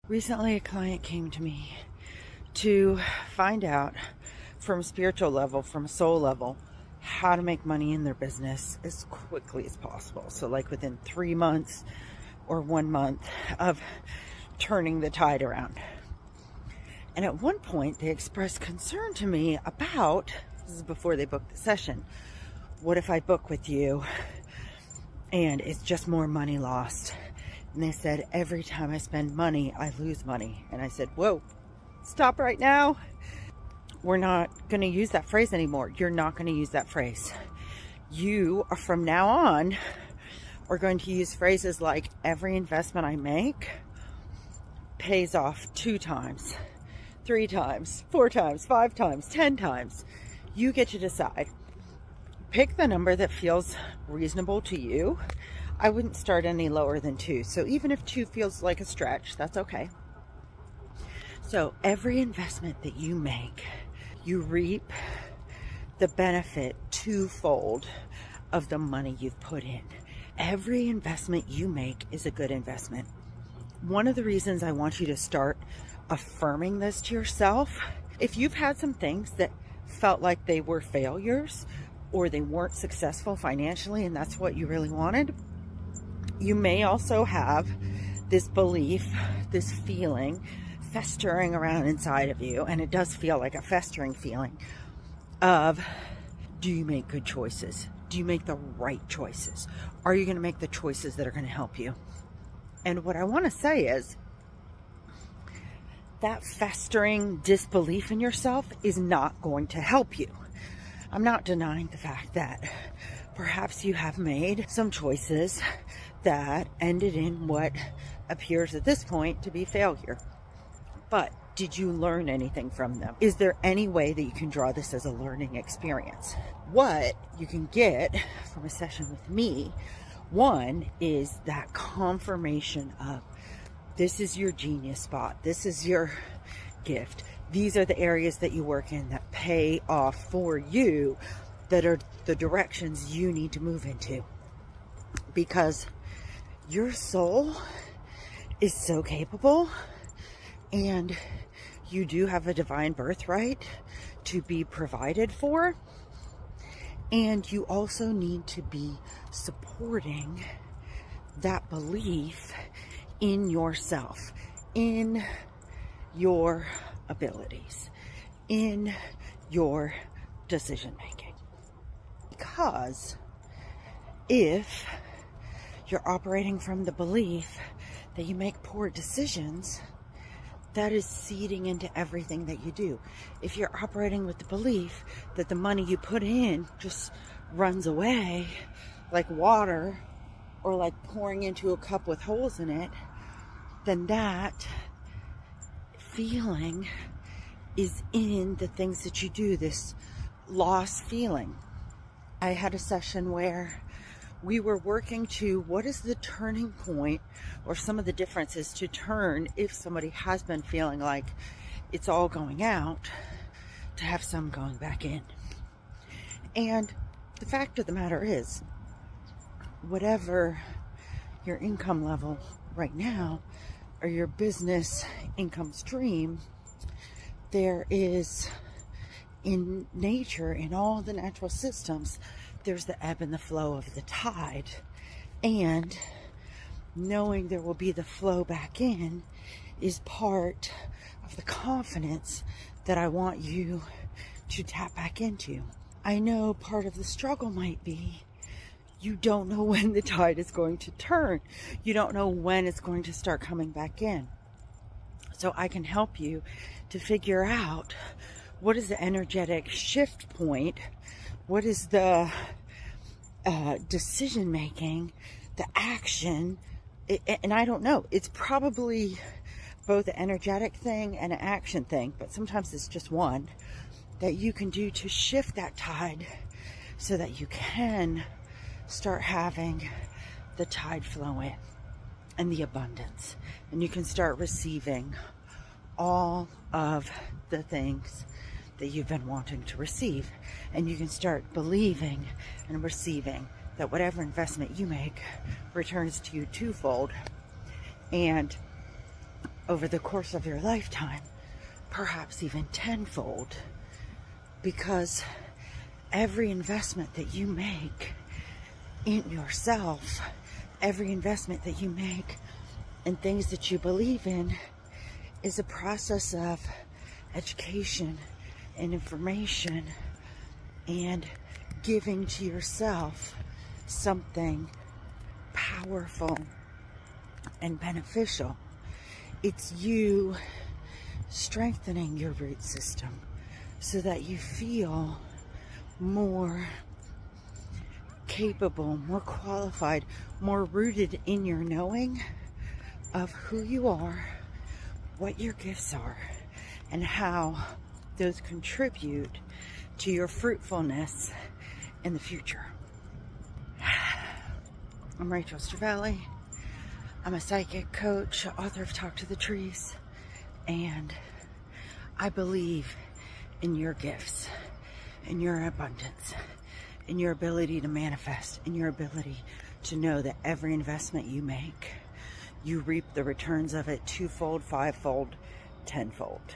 Recently, a client came to me to find out from a spiritual level, from a soul level, how to make money in their business as quickly as possible. So like within 3 months or 1 month of turning the tide around. And at one point, they expressed concern to me about, this is before they booked the session, what if I book with you and it's just more money lost? And they said, every time I spend money, I lose money. And I said, whoa, stop right now. We're not going to use that phrase anymore. You're not going to use that phrase. You are, from now on, are going to use phrases like, every investment I make pays off 2 times, 3 times, 4 times, 5 times, 10 times. You get to decide. Pick the number that feels reasonable to you. I wouldn't start any lower than 2. So even if 2 feels like a stretch, that's okay. So every investment that you make, you reap the benefit twofold of the money you've put in. Every investment you make is a good investment. One of the reasons I want you to start affirming this to yourself, if you've had some things that felt like they were failures or they weren't successful financially and that's what you really wanted, you may also have this belief, this feeling festering around inside of you, and it does feel like a festering feeling of, do you make good choices? Do you make the right choices? Are you going to make the choices that are going to help you? And what I want to say is that festering disbelief in yourself is not going to help you. I'm not denying the fact that perhaps you have made some choices that ended in what appears at this point to be failure. But did you learn anything from them? Is there any way that you can draw this as a learning experience? What you can get from a session with me, one, is that confirmation of, this is your genius spot. This is your gift. These are the areas that you work in that pay off for you, that are the directions you need to move into. Because your soul is so capable, and you do have a divine birthright to be provided for. And you also need to be supporting that belief in yourself, in your abilities, in your decision making. Because if you're operating from the belief that you make poor decisions, that is seeding into everything that you do. If you're operating with the belief that the money you put in just runs away like water, or like pouring into a cup with holes in it, then that feeling is in the things that you do, this lost feeling. I had a session where we were working to, what is the turning point, or some of the differences to turn if somebody has been feeling like it's all going out, to have some going back in. And the fact of the matter is, whatever your income level right now, or your business income stream, there is, in nature, in all the natural systems, there's the ebb and the flow of the tide. And knowing there will be the flow back in is part of the confidence that I want you to tap back into. I know part of the struggle might be, you don't know when the tide is going to turn. You don't know when it's going to start coming back in. So I can help you to figure out, what is the energetic shift point? What is the decision making, the action? And I don't know. It's probably both an energetic thing and an action thing, but sometimes it's just one that you can do to shift that tide so that you can start having the tide flow in and the abundance, and you can start receiving all of the things that you've been wanting to receive, and you can start believing and receiving that whatever investment you make returns to you twofold. And over the course of your lifetime, perhaps even tenfold, because every investment that you make in yourself, every investment that you make in things that you believe in, is a process of education and information and giving to yourself something powerful and beneficial. It's you strengthening your root system so that you feel more capable, more qualified, more rooted in your knowing of who you are, what your gifts are, and how those contribute to your fruitfulness in the future. I'm Rachel Strivelli. I'm a psychic coach, author of Talk to the Trees, and I believe in your gifts, in your abundance, in your ability to manifest, in your ability to know that every investment you make, you reap the returns of it twofold, fivefold, tenfold.